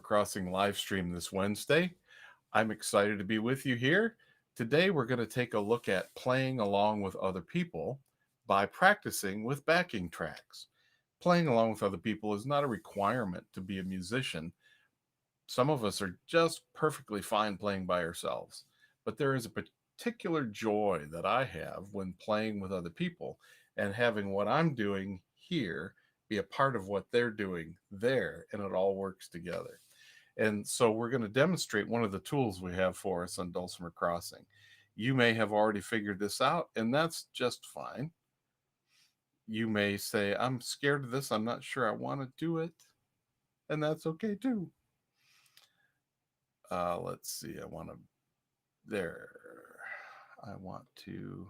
Crossing live stream this Wednesday. I'm excited to be with you here. Today we're going to take a look at playing along with other people by practicing with backing tracks. Playing along with other people is not a requirement to be a musician. Some of us are just perfectly fine playing by ourselves, but there is a particular joy that I have when playing with other people and having what I'm doing here be a part of what they're doing there, and it all works together. And so we're going to demonstrate one of the tools we have for us on Dulcimer Crossing. You may have already figured this out, and that's just fine. You may say, I'm scared of this, I'm not sure I want to do it, and that's okay too. Let's see, I want to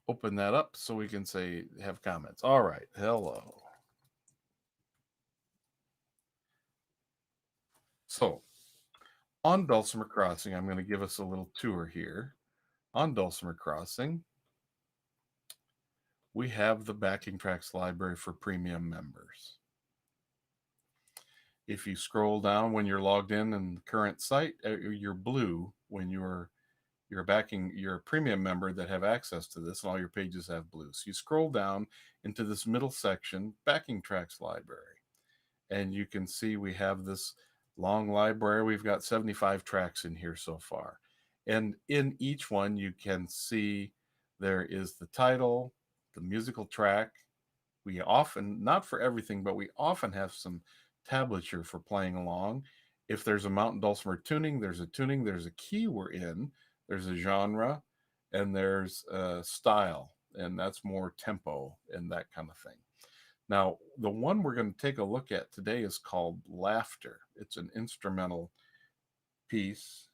open that up so we can say, have comments. All right, hello. So on Dulcimer Crossing, I'm going to give us a little tour here. On Dulcimer Crossing, we have the backing tracks library for premium members. If you scroll down when you're logged in the current site, you're blue when you're a premium member that have access to this, and all your pages have blue. So you scroll down into this middle section, backing tracks library, and you can see we have this long library. We've got 75 tracks in here so far. And in each one, you can see there is the title, the musical track. We often, not for everything, but we often have some tablature for playing along. If there's a mountain dulcimer tuning, there's a key we're in, there's a genre, and there's a style, and that's more tempo and that kind of thing. Now, the one we're going to take a look at today is called Laughter. It's an instrumental piece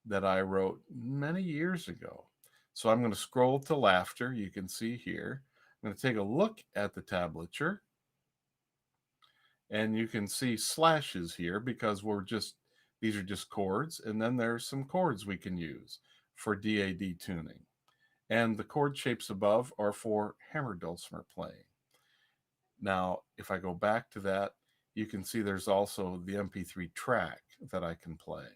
that I wrote many years ago. So I'm going to scroll to Laughter. You can see here. I'm going to take a look at the tablature. And you can see slashes here because these are just chords. And then there's some chords we can use for DAD tuning. And the chord shapes above are for hammer dulcimer playing. Now, if I go back to that, you can see there's also the MP3 track that I can play.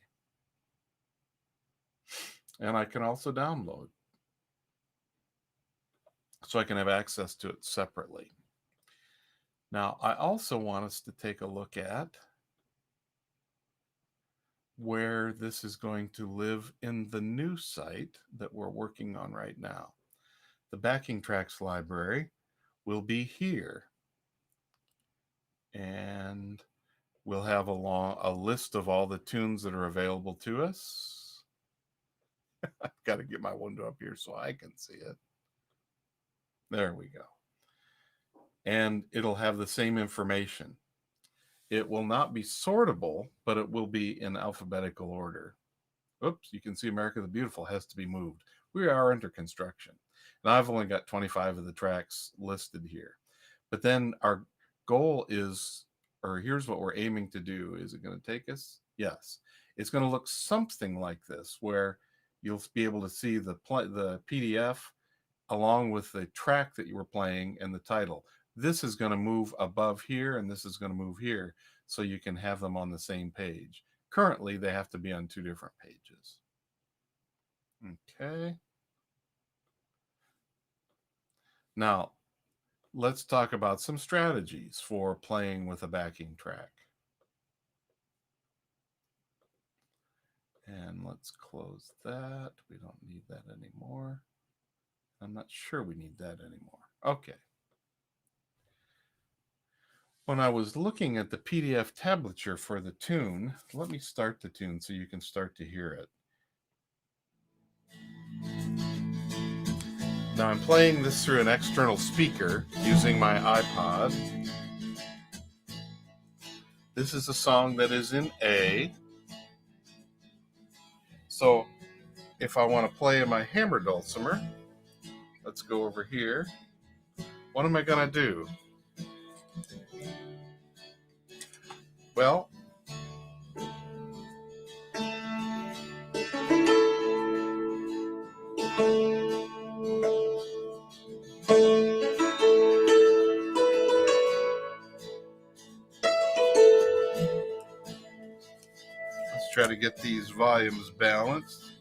And I can also download, so I can have access to it separately. Now, I also want us to take a look at where this is going to live in the new site that we're working on right now. The backing tracks library will be here. And we'll have a list of all the tunes that are available to us. I've got to get my window up here so I can see it. There we go. And it'll have the same information. It will not be sortable, but it will be in alphabetical order. Oops, you can see America the Beautiful has to be moved. We are under construction. And I've only got 25 of the tracks listed here. But then our goal is, or here's what we're aiming to do. Is it going to take us? Yes. It's going to look something like this, where you'll be able to see the PDF along with the track that you were playing and the title. This is going to move above here, and this is going to move here, so you can have them on the same page. Currently, they have to be on two different pages. Okay. Now, let's talk about some strategies for playing with a backing track. And let's close that. We don't need that anymore. I'm not sure we need that anymore. Okay. When I was looking at the PDF tablature for the tune, let me start the tune so you can start to hear it. Now I'm playing this through an external speaker using my iPod. This is a song that is in A. So if I want to play in my hammer dulcimer, let's go over here. What am I going to do? Well, try to get these volumes balanced.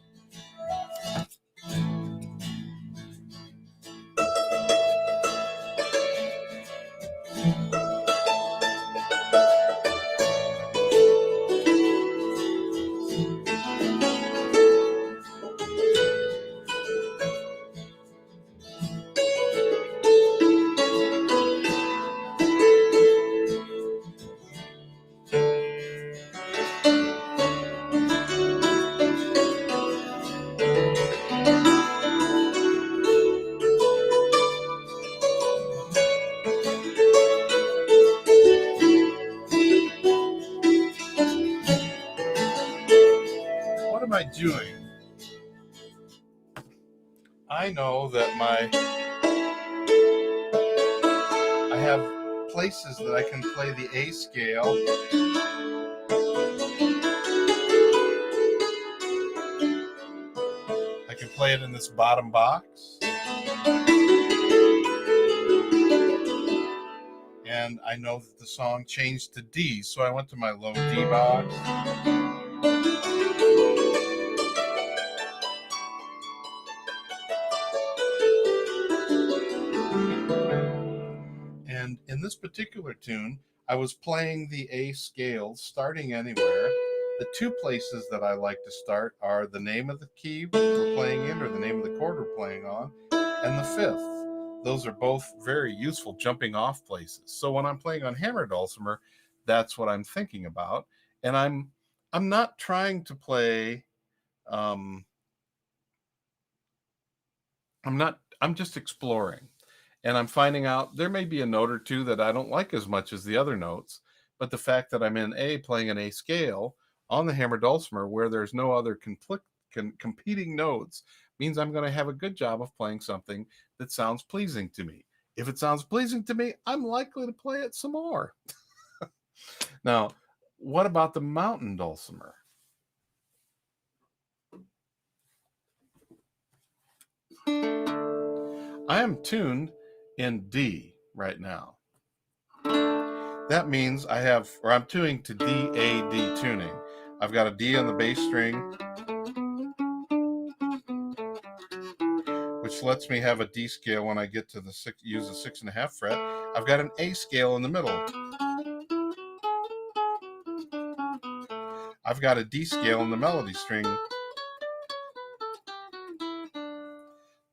What am I doing? I know that I have places that I can play the A scale. I can play it in this bottom box. And I know that the song changed to D, so I went to my low D box. And in this particular tune, I was playing the A scale, starting anywhere. The two places that I like to start are the name of the key we're playing in, or the name of the chord we're playing on, and the fifth. Those are both very useful jumping off places. So when I'm playing on hammer dulcimer, that's what I'm thinking about. And I'm not trying to play. I'm just exploring. And I'm finding out there may be a note or two that I don't like as much as the other notes, but the fact that I'm in A, playing an A scale on the hammer dulcimer where there's no other competing notes means I'm going to have a good job of playing something that sounds pleasing to me. If it sounds pleasing to me, I'm likely to play it some more. Now, what about the mountain dulcimer? I am tuned in D right now. That means I'm tuning to D-A-D tuning. I've got a D on the bass string, which lets me have a D scale when I get to use the 6.5 fret. I've got an A scale in the middle. I've got a D scale in the melody string.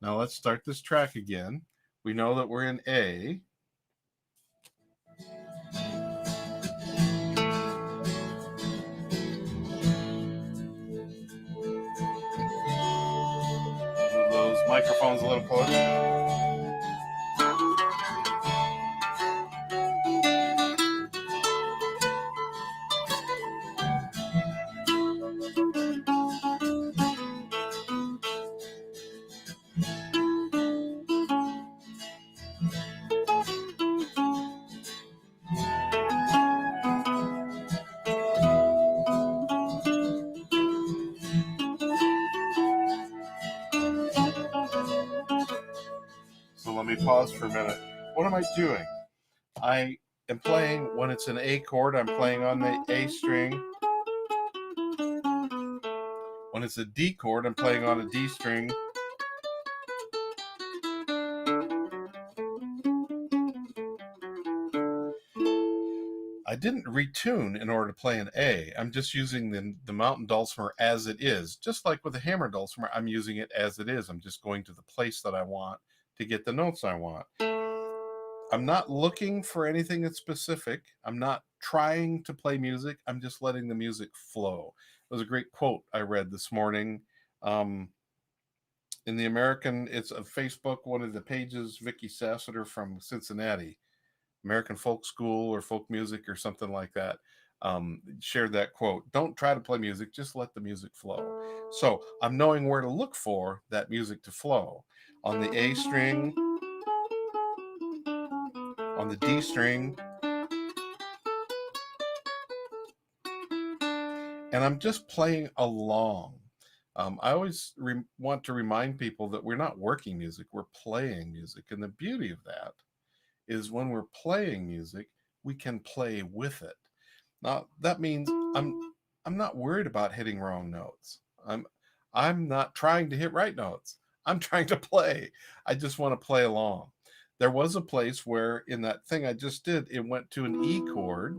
Now let's start this track again. We know that we're in A. Move those microphones a little closer. So let me pause for a minute. What am I doing? I am playing, when it's an A chord, I'm playing on the A string. When it's a D chord, I'm playing on a D string. I didn't retune in order to play an A. I'm just using the mountain dulcimer as it is. Just like with the hammer dulcimer, I'm using it as it is. I'm just going to the place that I want to get the notes I want. I'm not looking for anything that's specific. I'm not trying to play music. I'm just letting the music flow. It was a great quote I read this morning. In the American, it's a Facebook, one of the pages, Vicky Sassiter from Cincinnati, American Folk School or Folk Music or something like that, shared that quote. Don't try to play music, just let the music flow. So I'm knowing where to look for that music to flow. On the A string, on the D string, and I'm just playing along. I always want to remind people that we're not working music, we're playing music. And the beauty of that is when we're playing music, we can play with it. Now, that means I'm not worried about hitting wrong notes. I'm not trying to hit right notes. I'm trying to play. I just want to play along. There was a place where in that thing I just did, it went to an E chord.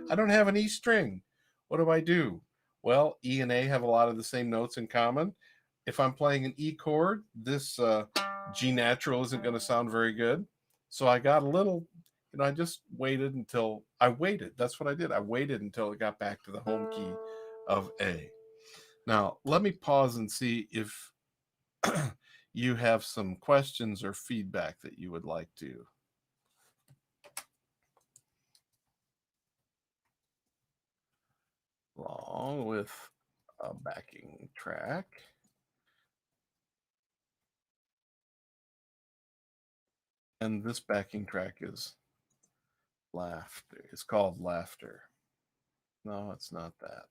I don't have an E string. What do I do? Well, E and A have a lot of the same notes in common. If I'm playing an E chord, this G natural isn't going to sound very good. So I got a little, I just waited until I waited. That's what I did. I waited until it got back to the home key of A. Now, let me pause and see if you have some questions or feedback that you would like to. Along with a backing track. And this backing track is laughter. It's called Laughter. No, it's not that.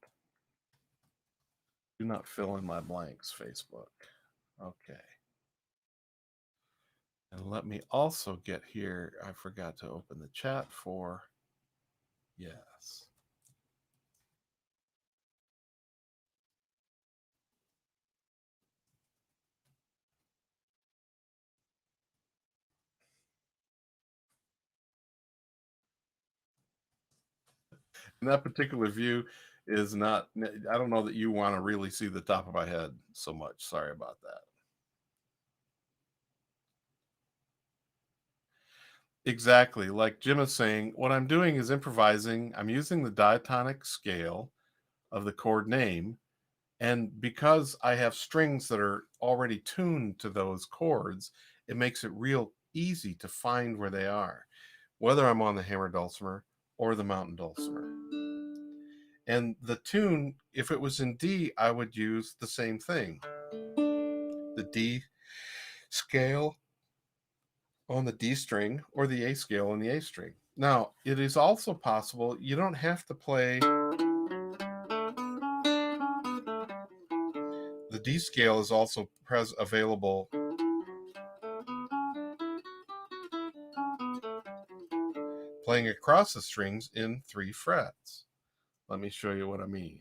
Do not fill in my blanks, Facebook. Okay. And let me also get here. I forgot to open the chat for. Yes. And that particular view is not, I don't know that you want to really see the top of my head so much. Sorry about that. Exactly. Like Jim is saying, what I'm doing is improvising. I'm using the diatonic scale of the chord name. And because I have strings that are already tuned to those chords, it makes it real easy to find where they are, whether I'm on the hammer dulcimer or the mountain dulcimer. And the tune, if it was in D, I would use the same thing. The D scale on the D string or the A scale on the A string. Now, it is also possible you don't have to play. The D scale is also available playing across the strings in 3 frets. Let me show you what I mean.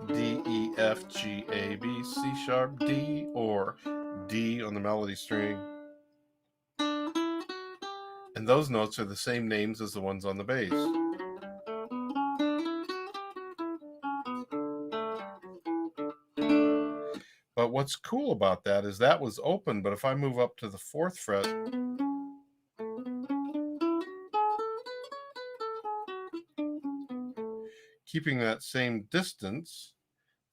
D, E, F, G, A, B, C sharp, D, or D on the melody string. And those notes are the same names as the ones on the bass. But what's cool about that is that was open, but if I move up to the 4th fret, keeping that same distance,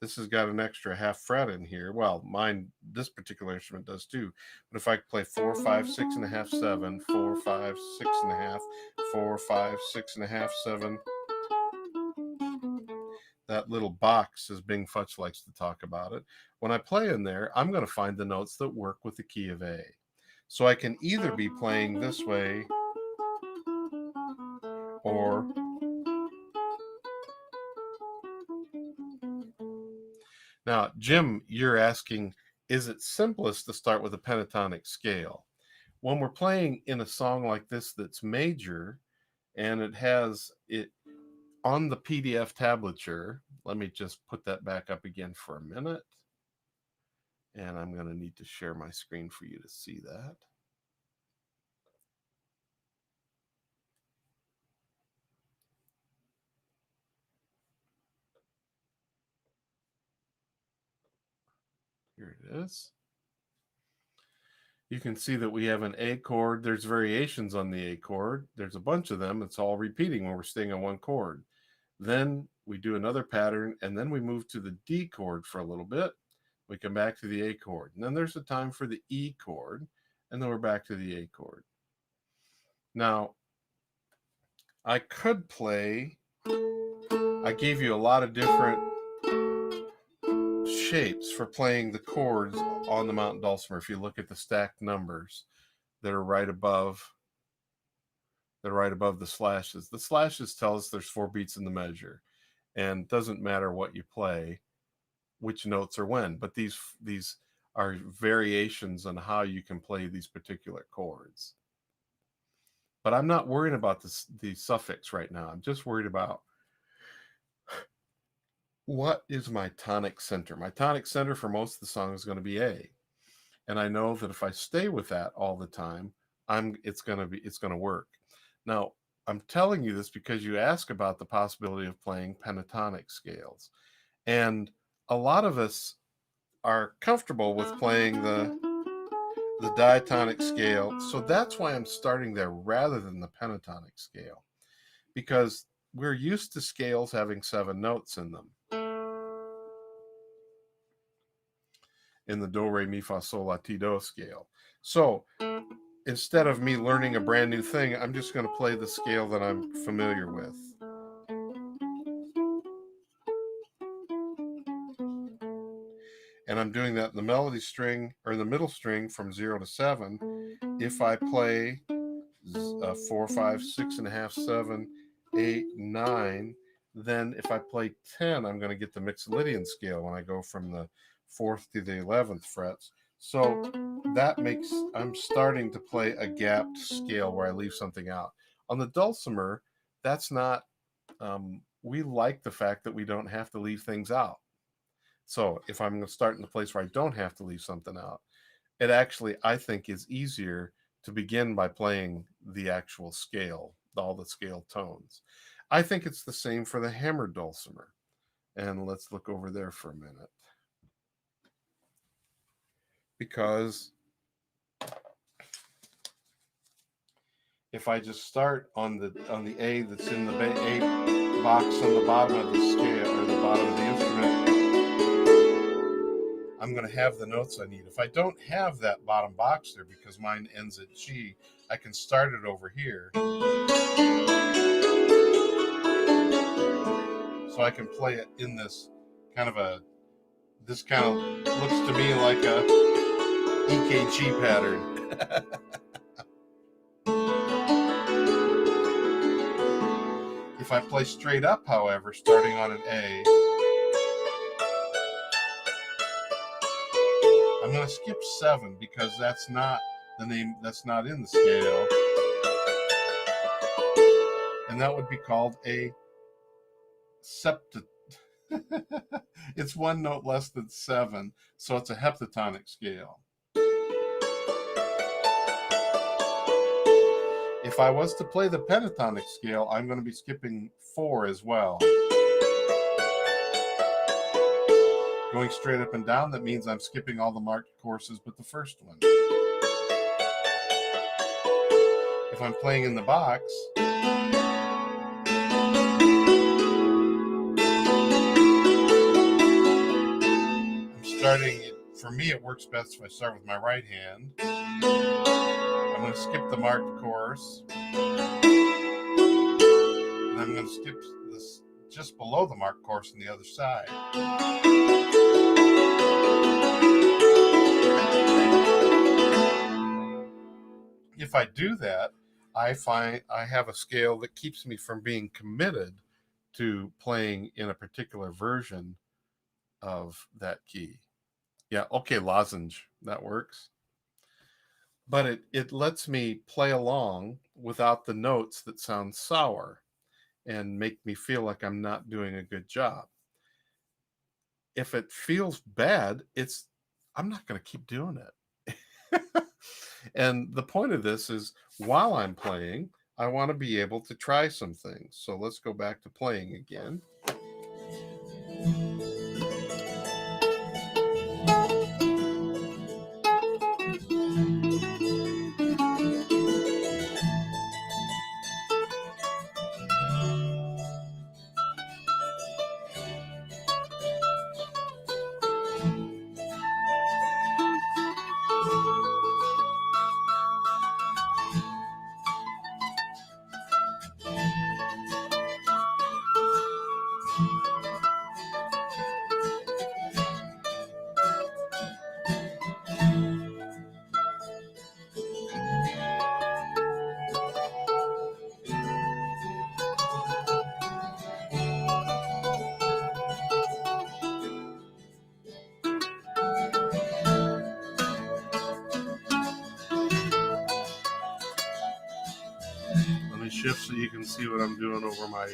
this has got an extra half fret in here. Well, mine, this particular instrument does too. But if I play 4, 5, 6 and a half, 7, 4, 5, 6 and a half, 4, 5, 6 and a half, 7, that little box, as Bing Futch likes to talk about it. When I play in there, I'm going to find the notes that work with the key of A. So I can either be playing this way or now, Jim, you're asking, is it simplest to start with a pentatonic scale? When we're playing in a song like this that's major and it has it on the PDF tablature, let me just put that back up again for a minute. And I'm going to need to share my screen for you to see that. Here it is. You can see that we have an A chord. There's variations on the A chord. There's a bunch of them. It's all repeating when we're staying on one chord. Then we do another pattern, and then we move to the D chord for a little bit. We come back to the A chord. And then there's a time for the E chord, and then we're back to the A chord. Now, I could play, I gave you a lot of different shapes for playing the chords on the mountain dulcimer. If you look at the stacked numbers that are right above the slashes. The slashes tell us there's 4 beats in the measure, and it doesn't matter what you play, which notes are when. But these are variations on how you can play these particular chords. But I'm not worried about the suffix right now. I'm just worried about what is my tonic center. My tonic center for most of the song is going to be A. And I know that if I stay with that all the time, it's going to work. Now, I'm telling you this because you ask about the possibility of playing pentatonic scales. And a lot of us are comfortable with playing the diatonic scale. So that's why I'm starting there rather than the pentatonic scale, because we're used to scales having 7 notes in them. In the do, re, mi, fa, sol, la, ti, do scale. So instead of me learning a brand new thing, I'm just going to play the scale that I'm familiar with. And I'm doing that in the melody string, or the middle string, from 0 to 7. If I play 4, 5, 6.5, 7, 8, 9, then if I play 10, I'm going to get the Mixolydian scale when I go from the 4th to the 11th frets. So that makes, I'm starting to play a gapped scale where I leave something out. On the dulcimer, that's not, we like the fact that we don't have to leave things out. So if I'm starting the place where I don't have to leave something out, it actually, I think, is easier to begin by playing the actual scale, all the scale tones. I think it's the same for the hammered dulcimer. And let's look over there for a minute. Because if I just start on the A that's in the A box on the bottom of the scale, or the bottom of the instrument, I'm going to have the notes I need. If I don't have that bottom box there, because mine ends at G, I can start it over here. So I can play it in this kind of this kind of looks to me like a EKG pattern. If I play straight up, however, starting on an A, I'm going to skip 7 because that's not the name, that's not in the scale. And that would be called a septet. It's 1 note less than 7, so it's a heptatonic scale. If I was to play the pentatonic scale, I'm going to be skipping 4 as well. Going straight up and down, that means I'm skipping all the marked courses but the first one. If I'm playing in the box, I'm starting, for me it works best if I start with my right hand. I'm going to skip the marked chorus. And I'm going to skip this just below the marked chorus on the other side. If I do that, I find I have a scale that keeps me from being committed to playing in a particular version of that key. Yeah, okay, lozenge, that works. But it lets me play along without the notes that sound sour and make me feel like I'm not doing a good job. If it feels bad, I'm not going to keep doing it. And the point of this is, while I'm playing, I want to be able to try some things. So let's go back to playing again. slightly shift so you can see what I'm doing over my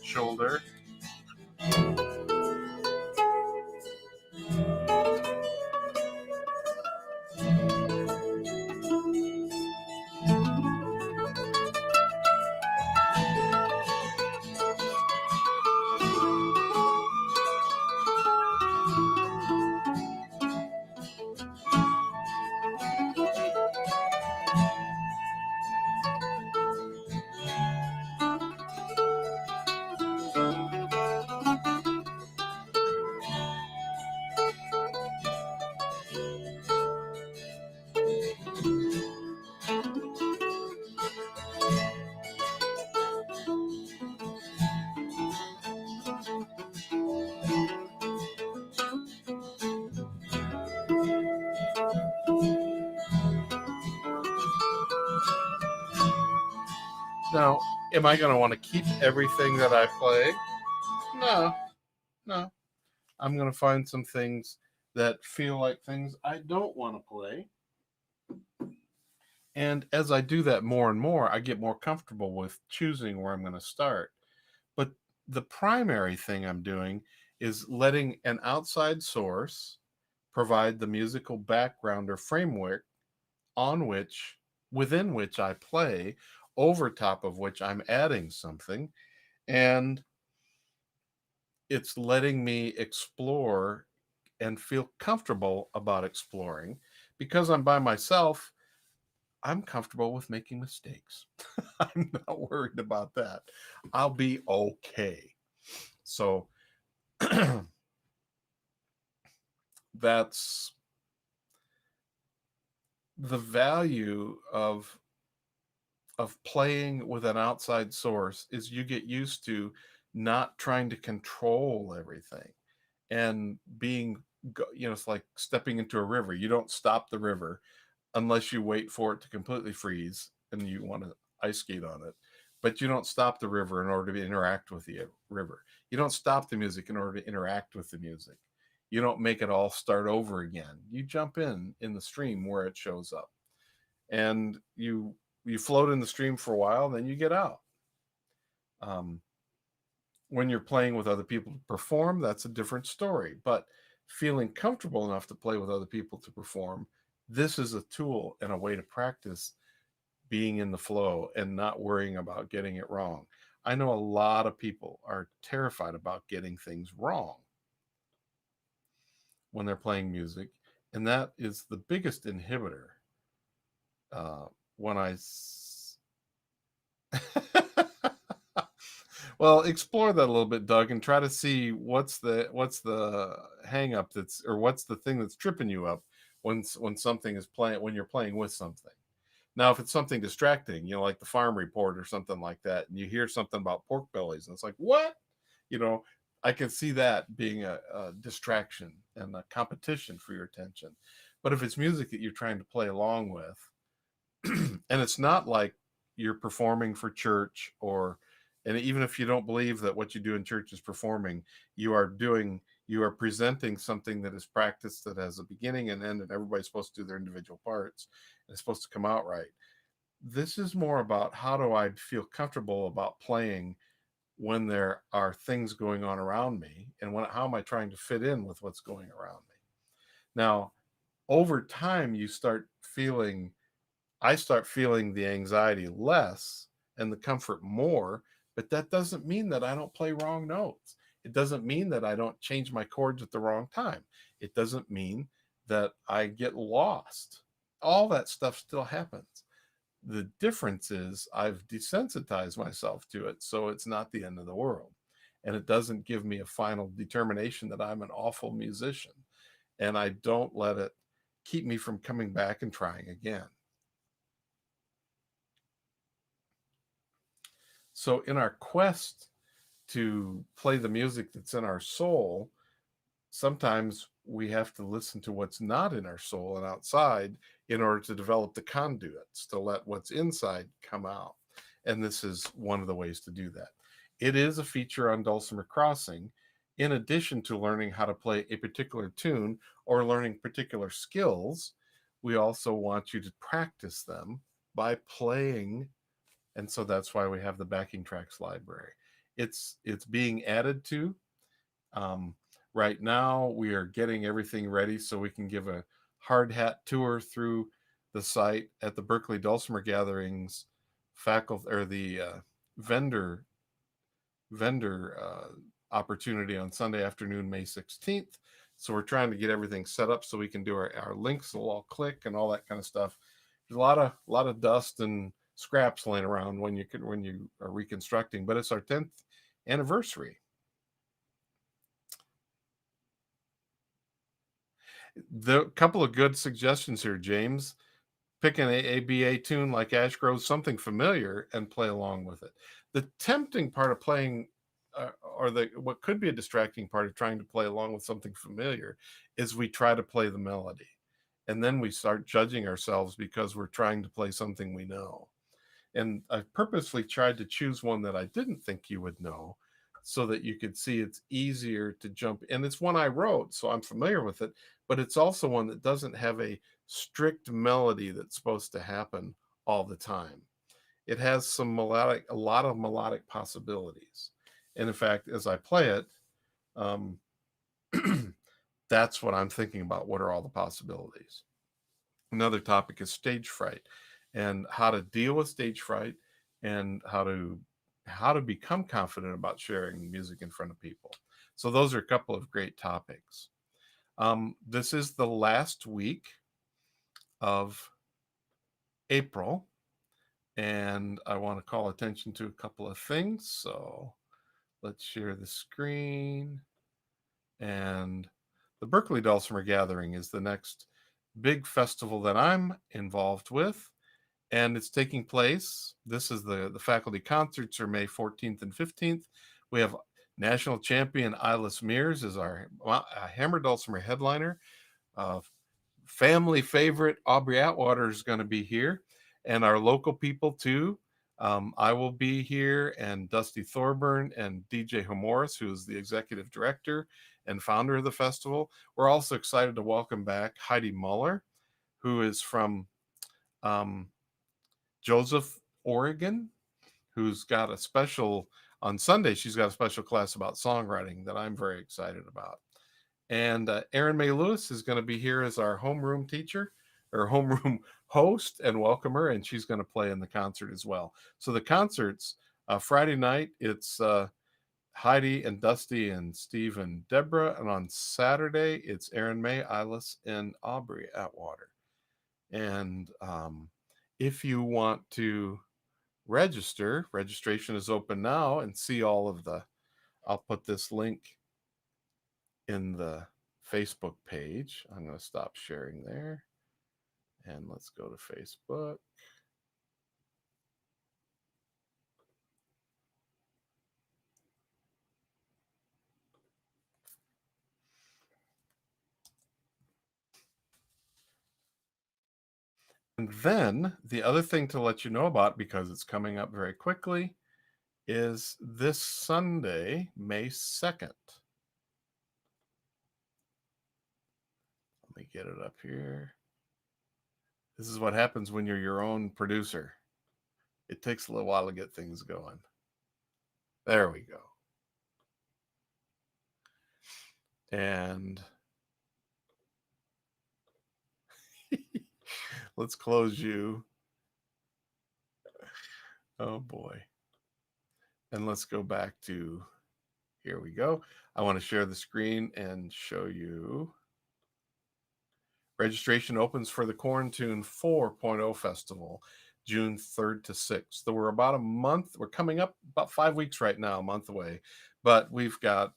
shoulder. Now, am I going to want to keep everything that I play? No. I'm going to find some things that feel like things I don't want to play. And as I do that more and more, I get more comfortable with choosing where I'm going to start. But the primary thing I'm doing is letting an outside source provide the musical background or framework within which I play, over top of which I'm adding something. And it's letting me explore and feel comfortable about exploring. Because I'm by myself, I'm comfortable with making mistakes. I'm not worried about that. I'll be okay. So that's the value of playing with an outside source, is you get used to not trying to control everything and being, it's like stepping into a river. You don't stop the river unless you wait for it to completely freeze and you want to ice skate on it. But you don't stop the river in order to interact with the river. You don't stop the music in order to interact with the music. You don't make it all start over again. You jump in the stream where it shows up, and you float in the stream for a while, then you get out. When you're playing with other people to perform, that's a different story. But feeling comfortable enough to play with other people to perform, this is a tool and a way to practice being in the flow and not worrying about getting it wrong. I know a lot of people are terrified about getting things wrong when they're playing music, and that is the biggest inhibitor. When I well, explore that a little bit, Doug, and try to see what's the hang up or what's the thing that's tripping you up when something is playing, when you're playing with something. Now, if it's something distracting, like the farm report or something like that, and you hear something about pork bellies, and it's like, what? I can see that being a distraction and a competition for your attention. But if it's music that you're trying to play along with, and it's not like you're performing for church, and even if you don't believe that what you do in church is performing, you are presenting something that is practiced, that has a beginning and end, and everybody's supposed to do their individual parts, and it's supposed to come out right. This is more about, how do I feel comfortable about playing when there are things going on around me, and how am I trying to fit in with what's going around me. Now, over time, I start feeling the anxiety less and the comfort more, but that doesn't mean that I don't play wrong notes. It doesn't mean that I don't change my chords at the wrong time. It doesn't mean that I get lost. All that stuff still happens. The difference is I've desensitized myself to it, so it's not the end of the world. And it doesn't give me a final determination that I'm an awful musician. And I don't let it keep me from coming back and trying again. So in our quest to play the music that's in our soul, sometimes we have to listen to what's not in our soul and outside in order to develop the conduits to let what's inside come out. And this is one of the ways to do that. It is a feature on Dulcimer Crossing. In addition to learning how to play a particular tune or learning particular skills, we also want you to practice them by playing And so that's why we have the backing tracks library. It's being added to. Um, right now, we are getting everything ready so we can give a hard hat tour through the site at the Berkeley Dulcimer Gatherings faculty or the vendor opportunity on Sunday afternoon, May 16th. So we're trying to get everything set up so we can do our links will all click and all that kind of stuff. There's a lot of dust and scraps laying around when you are reconstructing, but it's our 10th anniversary. The couple of good suggestions here, James. Pick an AABA tune like Ash Grove, something familiar, and play along with it. The tempting part of playing, or the what could be a distracting part of trying to play along with something familiar, is we try to play the melody, and then we start judging ourselves because we're trying to play something we know. And I purposely tried to choose one that I didn't think you would know so that you could see it's easier to jump. And it's one I wrote, so I'm familiar with it, but it's also one that doesn't have a strict melody that's supposed to happen all the time. It has a lot of melodic possibilities. And in fact, as I play it, um, that's what I'm thinking about. What are all the possibilities? Another topic is stage fright and how to deal with stage fright and how to become confident about sharing music in front of people. So those are a couple of great topics. This is the last week of April, and I want to call attention to a couple of things. So let's share the screen. And the Berkeley Dulcimer Gathering is the next big festival that I'm involved with, and it's taking place. This is the faculty concerts are May 14th and 15th. We have national champion Ilis Mears as our hammer dulcimer headliner. Family favorite Aubrey Atwater is going to be here, and our local people too. I will be here, and Dusty Thorburn and DJ Homoris, who is the executive director and founder of the festival. We're also excited to welcome back Heidi Muller, who is from um, Joseph, Oregon, who's got a special on Sunday. She's got a special class about songwriting that I'm very excited about. And Erin May Lewis is going to be here as our homeroom teacher or homeroom host and welcomer, and she's going to play in the concert as well. So the concerts, Friday night, it's Heidi and Dusty and Steve and Deborah. And on Saturday, it's Erin May, Ilis, and Aubrey Atwater. And if you want to register, registration is open now, and see all of I'll put this link in the Facebook page. I'm going to stop sharing there, and let's go to Facebook. And then the other thing to let you know about, because it's coming up very quickly, is this Sunday, May 2nd. Let me get it up here. This is what happens when you're your own producer. It takes a little while to get things going. There we go. And let's close you. Oh boy. And let's go back to, here we go. I want to share the screen and show you. Registration opens for the Quarantune 4.0 Festival, June 3rd to 6th. So we're about a month, we're coming up about 5 weeks right now, a month away. But we've got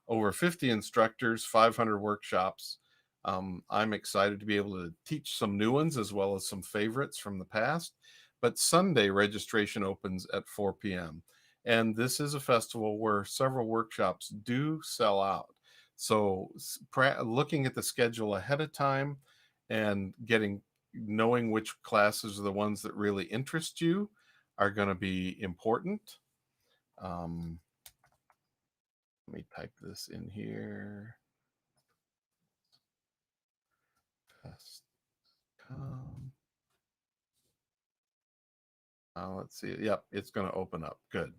over 50 instructors, 500 workshops. I'm excited to be able to teach some new ones as well as some favorites from the past. But Sunday registration opens at 4 p.m. And this is a festival where several workshops do sell out. So looking at the schedule ahead of time and knowing which classes are the ones that really interest you are going to be important. Let me type this in here. Let's see. Yep, it's going to open up. Good.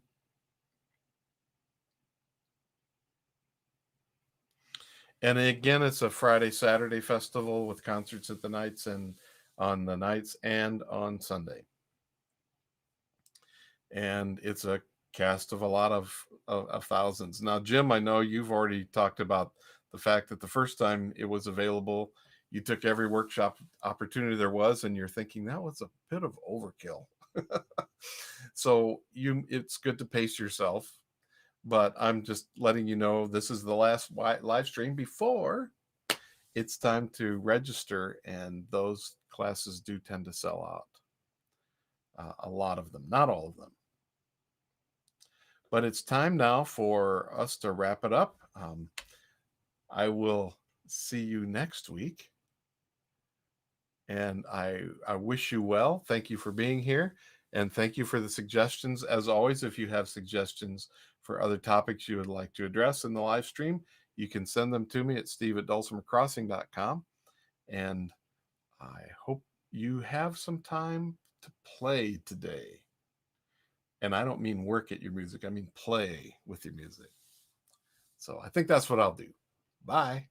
And again, it's a Friday, Saturday festival with concerts at the nights and on the nights and on Sunday. And it's a cast of a lot of thousands. Now, Jim, I know you've already talked about the fact that the first time it was available, you took every workshop opportunity there was, and you're thinking that was a bit of overkill. So it's good to pace yourself, but I'm just letting you know this is the last live stream before it's time to register, and those classes do tend to sell out. A lot of them, not all of them. But it's time now for us to wrap it up. I will see you next week. And I wish you well. Thank you for being here. And thank you for the suggestions. As always, if you have suggestions for other topics you would like to address in the live stream, you can send them to me at steve@dulcimercrossing.com. And I hope you have some time to play today. And I don't mean work at your music, I mean play with your music. So I think that's what I'll do. Bye.